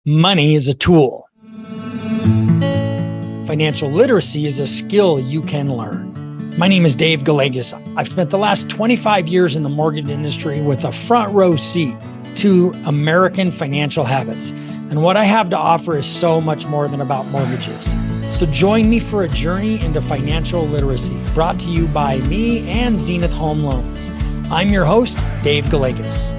Money is a tool. Financial literacy is a skill you can learn. My name is Dave Gallegos. I've spent the last 25 years in the mortgage industry with a front row seat to American financial habits. And what I have to offer is so much more than about mortgages. So join me for a journey into financial literacy, brought to you by me and Zenith Home Loans. I'm your host, Dave Gallegos.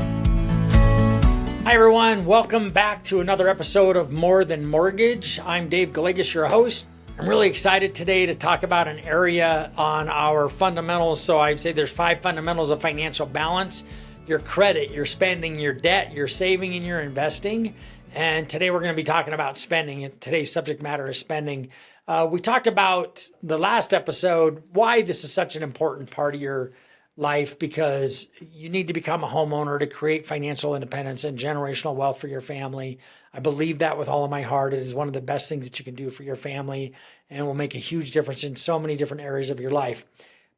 Hi, everyone. Welcome back to another episode of More Than Mortgage. I'm Dave Gallegos, your host. I'm really excited today to talk about an area on our fundamentals. So I'd say there's 5 fundamentals of financial balance: your credit, your spending, your debt, your saving, and your investing. And today we're going to be talking about spending. And today's subject matter is spending. We talked about the last episode why this is such an important part of your life, because you need to become a homeowner to create financial independence and generational wealth for your family. I believe that with all of my heart. It is one of the best things that you can do for your family and will make a huge difference in so many different areas of your life.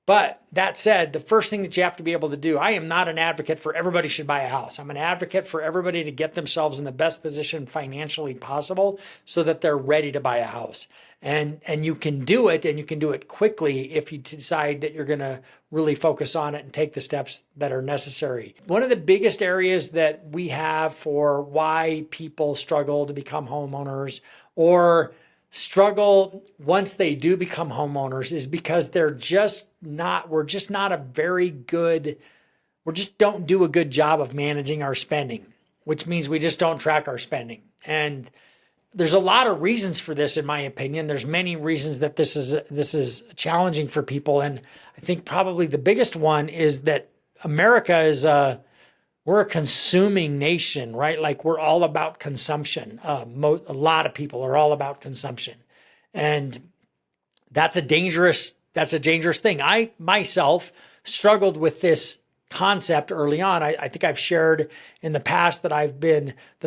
But that said, the first thing that you have to be able to do, I am not an advocate for everybody should buy a house. I'm an advocate for everybody to get themselves in the best position financially possible so that they're ready to buy a house. And you can do it, and you can do it quickly if you decide that you're going to really focus on it and take the steps that are necessary. One of the biggest areas that we have for why people struggle to become homeowners or struggle once they do become homeowners is because we're just don't do a good job of managing our spending, which means we just don't track our spending. And there's a lot of reasons for this, in my opinion. There's many reasons that this is challenging for people. And I think probably the biggest one is that America is we're a consuming nation, right? Like, we're all about consumption. A lot of people are all about consumption. And that's a dangerous thing. I myself struggled with this concept early on. I think I've shared in the past that I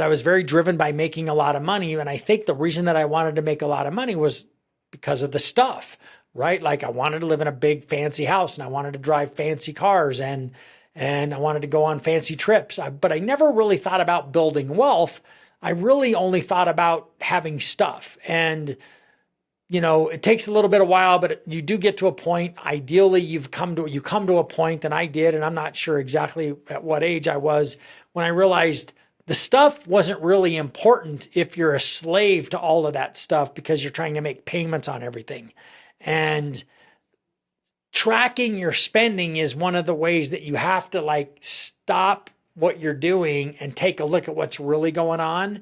was very driven by making a lot of money. And I think the reason that I wanted to make a lot of money was because of the stuff, right? Like, I wanted to live in a big fancy house, and I wanted to drive fancy cars, and I wanted to go on fancy trips. But I never really thought about building wealth. I really only thought about having stuff. And it takes a little bit of while, but you do get to a point. Ideally, you come to a point, and I did, and I'm not sure exactly at what age I was when I realized the stuff wasn't really important if you're a slave to all of that stuff because you're trying to make payments on everything. And tracking your spending is one of the ways that you have to stop what you're doing and take a look at what's really going on.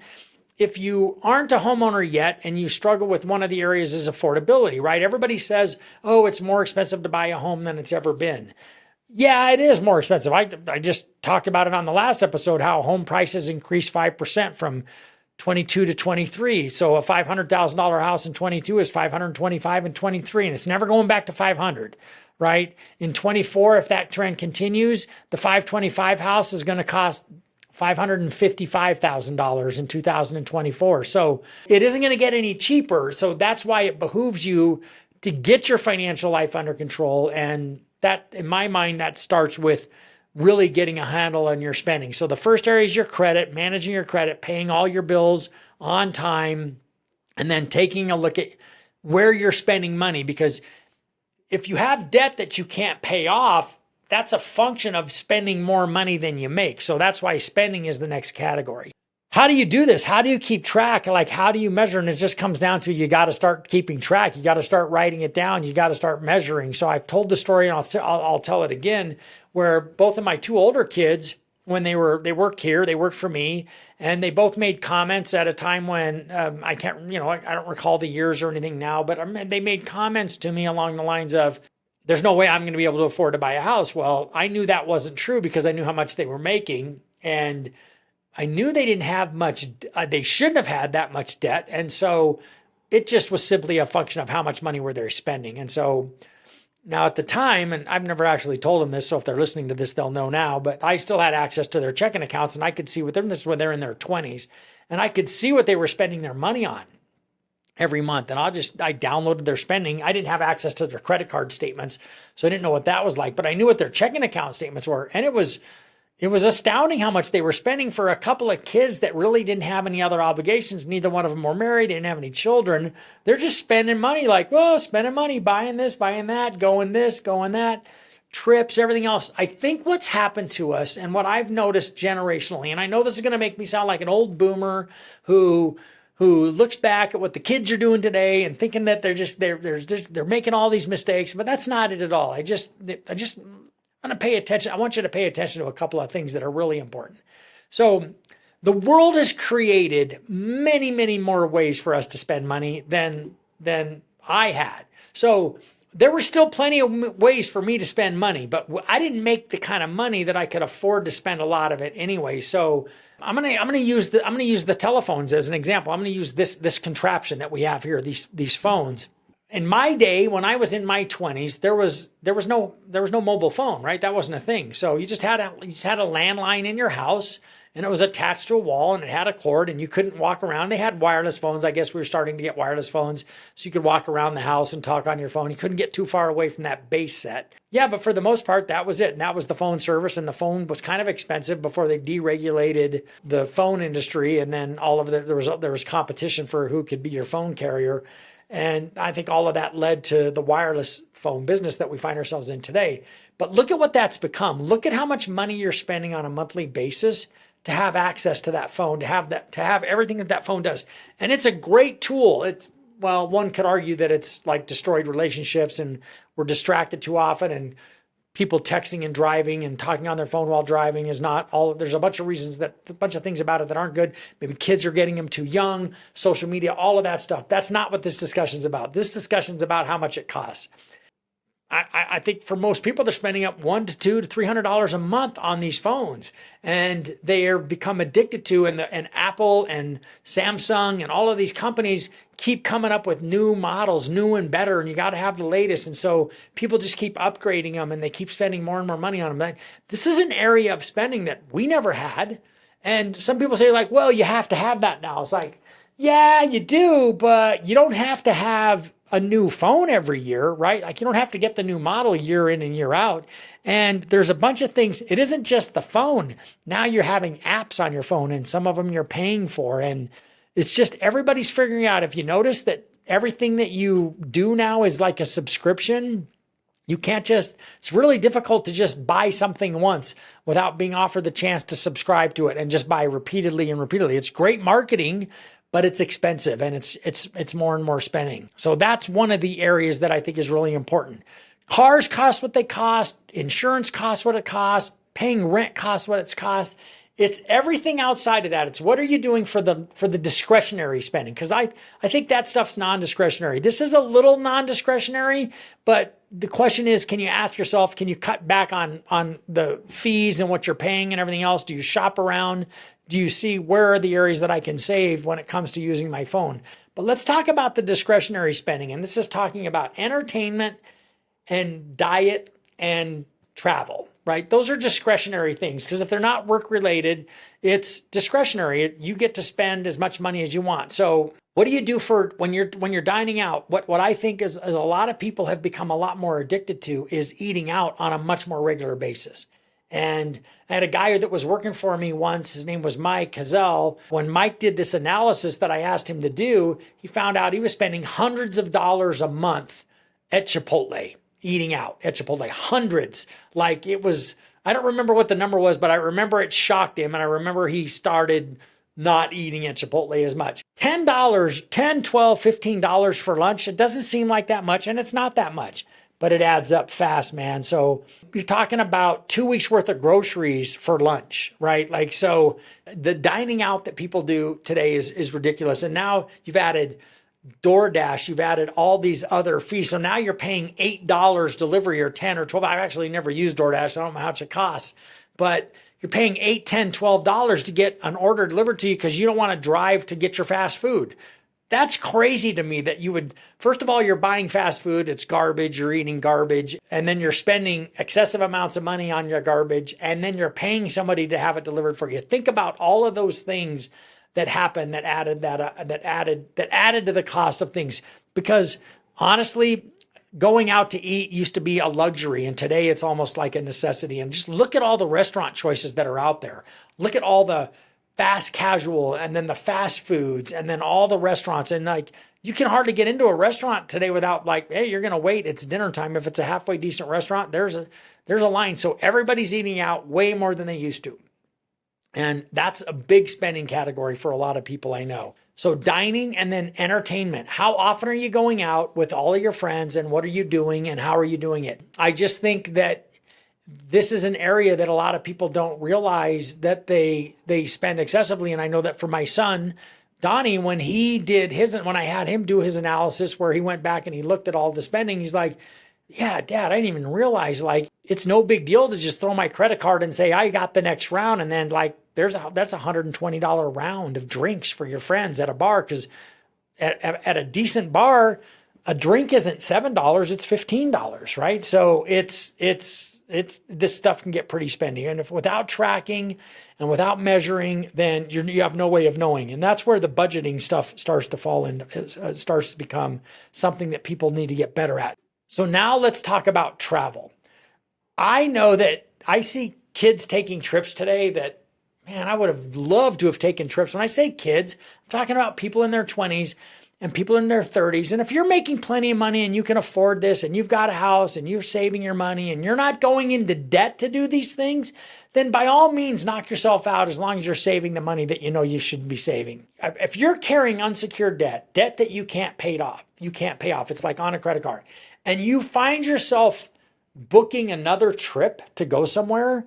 If you aren't a homeowner yet and you struggle with one of the areas is affordability, right? Everybody says, oh, it's more expensive to buy a home than it's ever been. Yeah, it is more expensive. I just talked about it on the last episode, how home prices increased 5% from 22 to 23. So a $500,000 house in 22 is 525 in 23, and it's never going back to 500, right? In 24, if that trend continues, the 525 house is going to cost $555,000 in 2024. So it isn't going to get any cheaper. So that's why it behooves you to get your financial life under control. And that, in my mind, that starts with really getting a handle on your spending. So the first area is your credit, managing your credit, paying all your bills on time, and then taking a look at where you're spending money. Because if you have debt that you can't pay off, that's a function of spending more money than you make. So that's why spending is the next category. How do you do this? How do you keep track? How do you measure? And it just comes down to, you got to start keeping track. You got to start writing it down. You got to start measuring. So I've told the story, and I'll tell it again, where both of my 2 older kids, when they worked here, they worked for me, and they both made comments at a time when I don't recall the years or anything now, but they made comments to me along the lines of, there's no way I'm going to be able to afford to buy a house. Well, I knew that wasn't true because I knew how much they were making, and I knew they didn't have much. They shouldn't have had that much debt. And so it just was simply a function of how much money were they spending. And so now at the time, and I've never actually told them this, so if they're listening to this, they'll know now, but I still had access to their checking accounts, and I could see with them, this is when they're in their 20s, and I could see what they were spending their money on every month. And I downloaded their spending. I didn't have access to their credit card statements, so I didn't know what that was like, but I knew what their checking account statements were. And it was It was astounding how much they were spending for a couple of kids that really didn't have any other obligations. Neither one of them were married. They didn't have any children. They're just spending money like, well, spending money, buying this, buying that, going this, going that, trips, everything else. I think what's happened to us and what I've noticed generationally, and I know this is going to make me sound like an old boomer who looks back at what the kids are doing today and thinking that they're making all these mistakes, but that's not it at all. I just want to pay attention. I want you to pay attention to a couple of things that are really important. So the world has created many, many more ways for us to spend money than I had. So there were still plenty of ways for me to spend money, but I didn't make the kind of money that I could afford to spend a lot of it anyway. So I'm gonna use the telephones as an example. I'm gonna use this contraption that we have here, these phones. In my day, when I was in my 20s, there was no mobile phone, right? That wasn't a thing. So you just had a landline in your house, and it was attached to a wall, and it had a cord, and you couldn't walk around. They had wireless phones. I guess we were starting to get wireless phones, so you could walk around the house and talk on your phone. You couldn't get too far away from that base set. Yeah, but for the most part, that was it. And that was the phone service, and the phone was kind of expensive before they deregulated the phone industry, and then there was competition for who could be your phone carrier. And I think all of that led to the wireless phone business that we find ourselves in today. But look at what that's become. Look at how much money you're spending on a monthly basis to have access to that phone, to have everything that phone does. And it's a great tool. One could argue that it's like destroyed relationships and we're distracted too often, and people texting and driving and talking on their phone while driving is not all. There's a bunch of things about it that aren't good. Maybe kids are getting them too young, social media, all of that stuff. That's not what this discussion's about. This discussion's about how much it costs. I think for most people, they're spending up $100 to $200 to $300 a month on these phones, and they are become addicted to. And Apple and Samsung and all of these companies keep coming up with new models, new and better, and you got to have the latest. And so people just keep upgrading them, and they keep spending more and more money on them. This is an area of spending that we never had. And some people say, like, well, you have to have that now. It's like, yeah, you do, but you don't have to have a new phone every year, right? Like, you don't have to get the new model year in and year out. And there's a bunch of things. It isn't just the phone. Now you're having apps on your phone, and some of them you're paying for. And it's just everybody's figuring out. If you notice that everything that you do now is like a subscription, it's really difficult to just buy something once without being offered the chance to subscribe to it and just buy repeatedly and repeatedly. It's great marketing, but it's expensive, and it's more and more spending. So that's one of the areas that I think is really important. Cars cost what they cost. Insurance costs what it costs. Paying rent costs what it's cost. It's everything outside of that. It's what are you doing for the discretionary spending? Because I think that stuff's non-discretionary. This is a little non-discretionary, but the question is, can you ask yourself, can you cut back on the fees and what you're paying and everything else? Do you shop around? Do you see where are the areas that I can save when it comes to using my phone? But let's talk about the discretionary spending. And this is talking about entertainment and diet and travel, right? Those are discretionary things, because if they're not work related, it's discretionary. You get to spend as much money as you want. So what do you do for when you're dining out? What I think is a lot of people have become a lot more addicted to is eating out on a much more regular basis. And I had a guy that was working for me once. His name was Mike Hazel. When Mike did this analysis that I asked him to do, he found out he was spending hundreds of dollars a month at Chipotle, eating out at Chipotle, hundreds. Like, it was, I don't remember what the number was, but I remember it shocked him. And I remember he started not eating at Chipotle as much. $10, $10, $12, $15 for lunch. It doesn't seem like that much, and it's not that much, but it adds up fast, man. So you're talking about 2 weeks worth of groceries for lunch, right? Like, so the dining out that people do today is ridiculous. And now you've added DoorDash, you've added all these other fees. So now you're paying $8 delivery or 10 or 12. I've actually never used DoorDash. I don't know how much it costs, but you're paying $8, $10, $12 to get an order delivered to you because you don't want to drive to get your fast food. That's crazy to me that you would, first of all, you're buying fast food. It's garbage. You're eating garbage. And then you're spending excessive amounts of money on your garbage. And then you're paying somebody to have it delivered for you. Think about all of those things that happened that added to the cost of things. Because honestly, going out to eat used to be a luxury, and today it's almost like a necessity. And just look at all the restaurant choices that are out there. Look at all the fast casual and then the fast foods and then all the restaurants. And like, you can hardly get into a restaurant today without like, hey, you're going to wait. It's dinner time. If it's a halfway decent restaurant, there's a line. So everybody's eating out way more than they used to. And that's a big spending category for a lot of people I know. So dining and then entertainment. How often are you going out with all of your friends, and what are you doing and how are you doing it? I just think that this is an area that a lot of people don't realize that they spend excessively. And I know that for my son, Donnie, when I had him do his analysis where he went back and he looked at all the spending, he's like, yeah, Dad, I didn't even realize like it's no big deal to just throw my credit card and say, I got the next round. And then like, that's $120 round of drinks for your friends at a bar. Cause at a decent bar, a drink isn't $7, it's $15, right? So it's this stuff can get pretty spendy. And if without tracking and without measuring, then you have no way of knowing. And that's where the budgeting stuff starts to fall in, starts to become something that people need to get better at. So now let's talk about travel. I know that I see kids taking trips today that, man, I would have loved to have taken trips. When I say kids, I'm talking about people in their 20s and people in their 30s. And if you're making plenty of money and you can afford this and you've got a house and you're saving your money and you're not going into debt to do these things, then by all means, knock yourself out as long as you're saving the money that you know you should be saving. If you're carrying unsecured debt that you can't pay off, it's like on a credit card, and you find yourself booking another trip to go somewhere,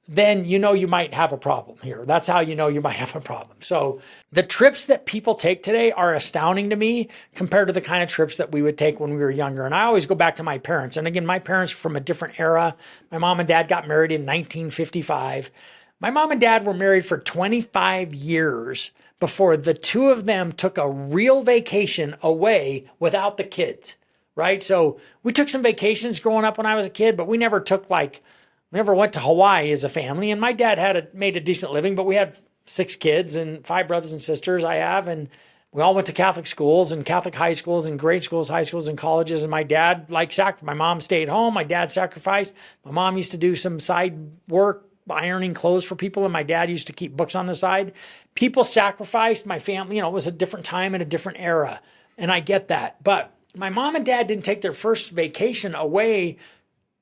then you know you might have a problem here. That's how you know you might have a problem. So the trips that people take today are astounding to me compared to the kind of trips that we would take when we were younger. And I always go back to my parents. And again, my parents were from a different era. My mom and dad got married in 1955. My mom and dad were married for 25 years before the two of them took a real vacation away without the kids, right? So we took some vacations growing up when I was a kid, but we never went to Hawaii as a family. And my dad made a decent living, but we had 6 kids and 5 brothers and sisters and we all went to Catholic schools and Catholic high schools and grade schools, high schools and colleges. And my dad my mom stayed home. My dad sacrificed. My mom used to do some side work, ironing clothes for people. And my dad used to keep books on the side. People sacrificed. My family, it was a different time and a different era. And I get that. But my mom and dad didn't take their first vacation away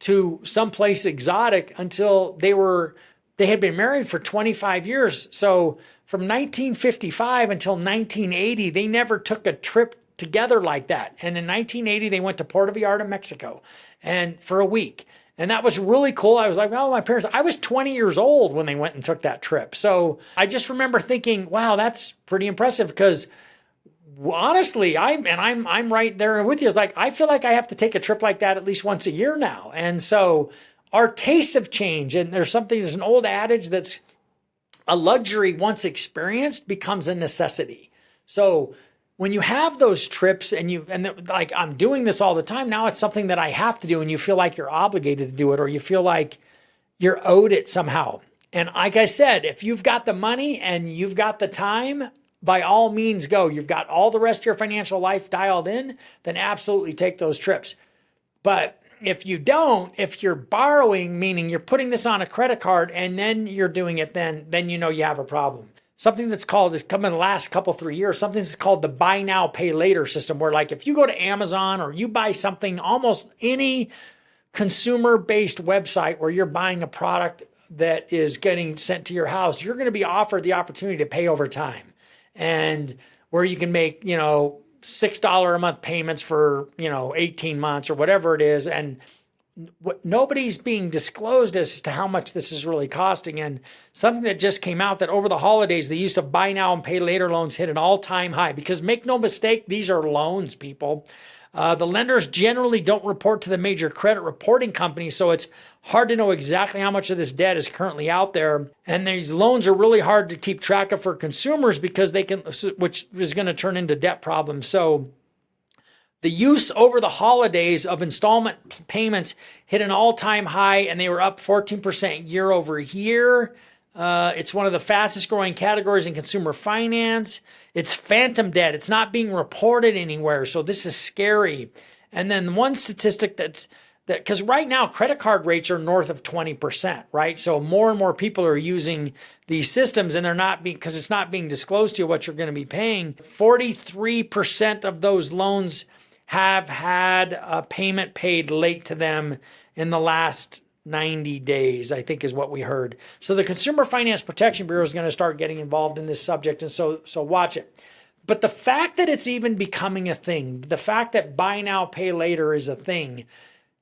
to someplace exotic until they had been married for 25 years. So from 1955 until 1980, they never took a trip together like that. And in 1980, they went to Puerto Vallarta, Mexico, and for a week. And that was really cool. I was like, well, I was 20 years old when they went and took that trip. So I just remember thinking, wow, that's pretty impressive, because honestly, I'm right there with you. It's like, I feel like I have to take a trip like that at least once a year now. And so our tastes have changed. And there's an old adage that's a luxury once experienced becomes a necessity. So when you have those trips and like, I'm doing this all the time, now it's something that I have to do, and you feel like you're obligated to do it, or you feel like you're owed it somehow. And like I said, if you've got the money and you've got the time, by all means go. You've got all the rest of your financial life dialed in, then absolutely take those trips. But if you don't, if you're borrowing, meaning you're putting this on a credit card and then you're doing it, then you know you have a problem. Something that's called, has come in the last 3 years, something that's called the buy now, pay later system, where like if you go to Amazon or you buy something, almost any consumer-based website where you're buying a product that is getting sent to your house, you're going to be offered the opportunity to pay over time. And where you can make, $6 a month payments for, 18 months or whatever it is. And nobody's being disclosed as to how much this is really costing. And something that just came out, that over the holidays, the use of buy now and pay later loans hit an all-time high, because make no mistake, these are loans, people. The lenders generally don't report to the major credit reporting companies, so it's hard to know exactly how much of this debt is currently out there. And these loans are really hard to keep track of for consumers, because which is going to turn into debt problems. So the use over the holidays of installment payments hit an all-time high, and they were up 14% year over year. It's one of the fastest growing categories in consumer finance. It's phantom debt. It's not being reported anywhere. So this is scary. And then one statistic because right now credit card rates are north of 20%, right? So more and more people are using these systems, and they're not because it's not being disclosed to you what you're going to be paying. 43% of those loans have had a payment paid late to them in the last 90 days, I think is what we heard. So the Consumer Finance Protection Bureau is going to start getting involved in this subject. And so watch it. But the fact that it's even becoming a thing, the fact that buy now, pay later is a thing,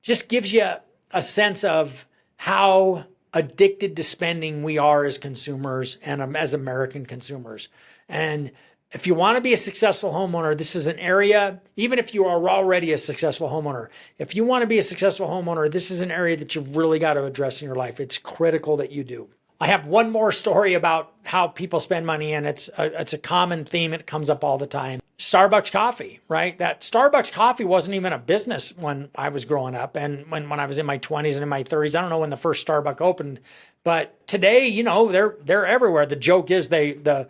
just gives you a sense of how addicted to spending we are as consumers and as American consumers. And if you want to be a successful homeowner, this is an area, even if you are already a successful homeowner, if you want to be a successful homeowner, this is an area that you've really got to address in your life. It's critical that you do. I have one more story about how people spend money, and it's a common theme. It comes up all the time. Starbucks coffee, right? That Starbucks coffee wasn't even a business when I was growing up, and when I was in my 20s and in my 30s. I don't know when the first Starbucks opened, but today, they're everywhere. The joke is a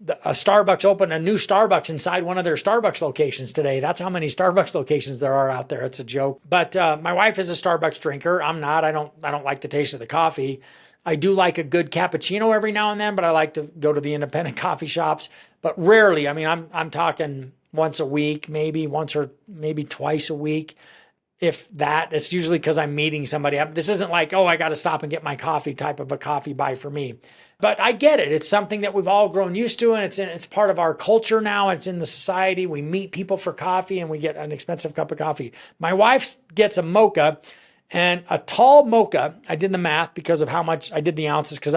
Starbucks opened a new Starbucks inside one of their Starbucks locations today. That's how many Starbucks locations there are out there. It's a joke. But my wife is a Starbucks drinker. I'm not. I don't like the taste of the coffee. I do like a good cappuccino every now and then, but I like to go to the independent coffee shops. But rarely. I mean, I'm talking once a week, maybe once or maybe twice a week. If that, it's usually because I'm meeting somebody. This isn't like, I got to stop and get my coffee type of a coffee buy for me. But I get it. It's something that we've all grown used to, and it's part of our culture now. It's in the society. We meet people for coffee, and we get an expensive cup of coffee. My wife gets a mocha, and a tall mocha. I did the math because of how much I did the ounces, because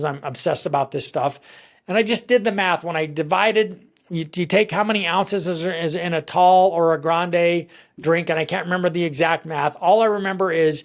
I'm obsessed about this stuff. And I just did the math. When I divided, you take how many ounces is in a tall or a grande drink, and I can't remember the exact math. All I remember is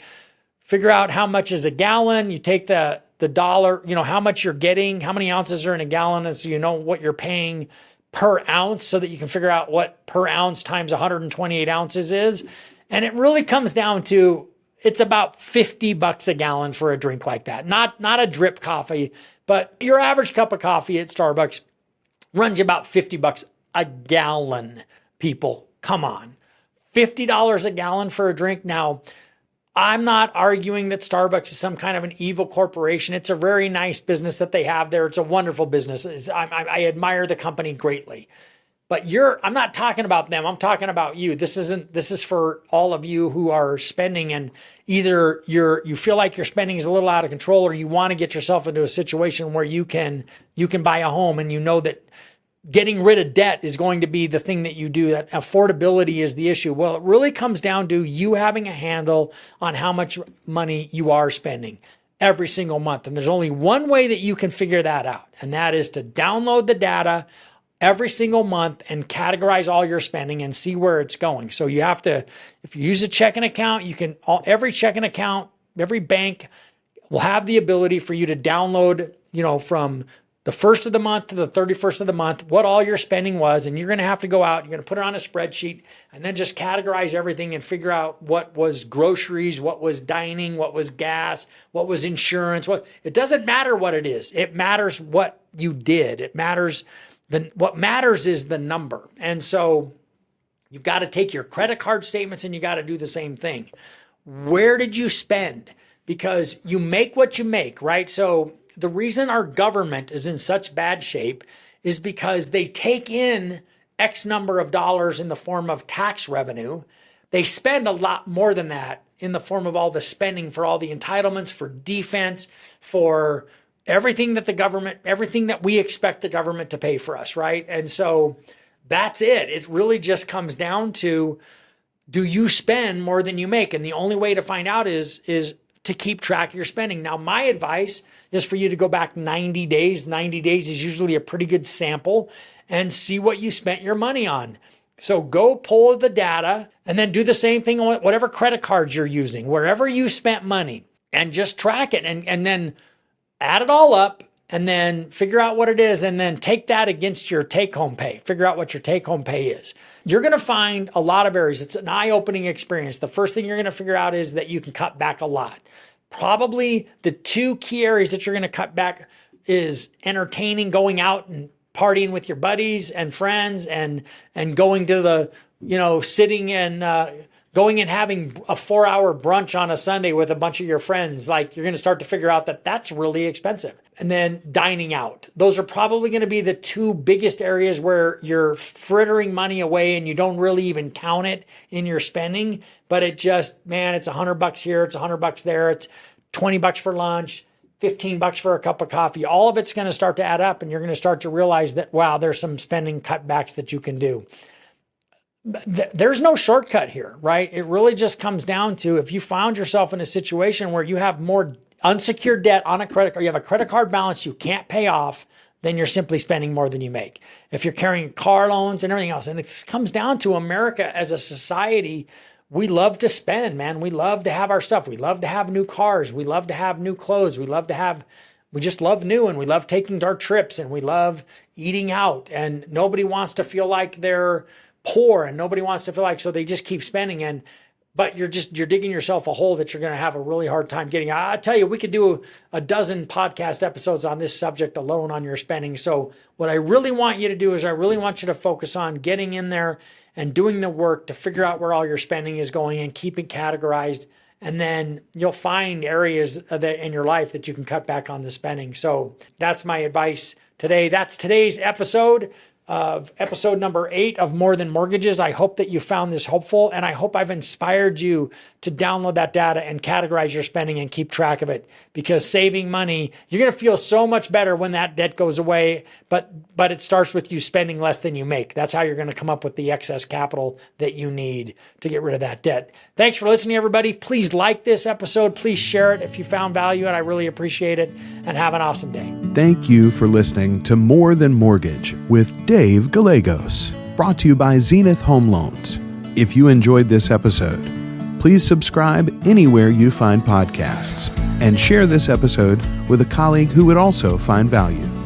figure out how much is a gallon. You take the dollar, how much you're getting, how many ounces are in a gallon, and so you know what you're paying per ounce, so that you can figure out what per ounce times 128 ounces is. And it really comes down to, it's about $50 a gallon for a drink like that. Not a drip coffee, but your average cup of coffee at Starbucks runs you about $50 a gallon. People, come on. $50 a gallon for a drink. Now, I'm not arguing that Starbucks is some kind of an evil corporation. It's a very nice business that they have there. It's a wonderful business. I admire the company greatly. But I'm not talking about them. I'm talking about you. This is for all of you who are spending, and either you feel like your spending is a little out of control, or you want to get yourself into a situation where you can buy a home, and you know that getting rid of debt is going to be the thing that you do, that affordability is the issue. Well, it really comes down to you having a handle on how much money you are spending every single month. And there's only one way that you can figure that out, and that is to download the data every single month and categorize all your spending and see where it's going. So you have to, if you use a checking account, every checking account, every bank will have the ability for you to download, from the first of the month to the 31st of the month, what all your spending was. And you're going to have to go out, you're going to put it on a spreadsheet, and then just categorize everything and figure out what was groceries, what was dining, what was gas, what was insurance. It doesn't matter what it is. It matters what you did. What matters is the number. And so you've got to take your credit card statements and you got to do the same thing. Where did you spend? Because you make what you make, right? So the reason our government is in such bad shape is because they take in X number of dollars in the form of tax revenue. They spend a lot more than that in the form of all the spending for all the entitlements, for defense, for everything that we expect the government to pay for us, right? And so that's it. It really just comes down to, do you spend more than you make? And the only way to find out is to keep track of your spending. Now, my advice is for you to go back 90 days. 90 days is usually a pretty good sample, and see what you spent your money on. So go pull the data and then do the same thing on whatever credit cards you're using, wherever you spent money, and just track it, and then add it all up, and then figure out what it is, and then take that against your take-home pay. Figure out what your take-home pay is. You're going to find a lot of areas. It's an eye-opening experience. The first thing you're going to figure out is that you can cut back a lot. Probably the two key areas that you're going to cut back is entertaining, going out and partying with your buddies and friends, and going to the, sitting and going and having a 4-hour brunch on a Sunday with a bunch of your friends, like you're going to start to figure out that that's really expensive. And then dining out. Those are probably going to be the two biggest areas where you're frittering money away and you don't really even count it in your spending. But it just, man, it's $100 here, it's $100 there, it's $20 for lunch, $15 for a cup of coffee. All of it's going to start to add up, and you're going to start to realize that, wow, there's some spending cutbacks that you can do. There's no shortcut here, right? It really just comes down to, if you found yourself in a situation where you have more unsecured debt on a credit card, you have a credit card balance you can't pay off, then you're simply spending more than you make. If you're carrying car loans and everything else, and it comes down to America as a society, we love to spend, man. We love to have our stuff. We love to have new cars. We love to have new clothes. We just love new, and we love taking our trips, and we love eating out, and nobody wants to feel like they're poor, and nobody wants to feel like, so they just keep spending. But you're digging yourself a hole that you're going to have a really hard time getting out. I tell you, we could do a dozen podcast episodes on this subject alone on your spending. So what I really want you to do is I really want you to focus on getting in there and doing the work to figure out where all your spending is going and keep it categorized. And then you'll find areas that in your life that you can cut back on the spending. So that's my advice today. That's today's episode of episode number 8 of More Than Mortgages. I hope that you found this helpful, and I hope I've inspired you to download that data and categorize your spending and keep track of it, because saving money, you're going to feel so much better when that debt goes away, but it starts with you spending less than you make. That's how you're going to come up with the excess capital that you need to get rid of that debt. Thanks for listening, everybody. Please like this episode. Please share it if you found value, and I really appreciate it, and have an awesome day. Thank you for listening to More Than Mortgage with Dave Gallegos, brought to you by Zenith Home Loans. If you enjoyed this episode, please subscribe anywhere you find podcasts and share this episode with a colleague who would also find value.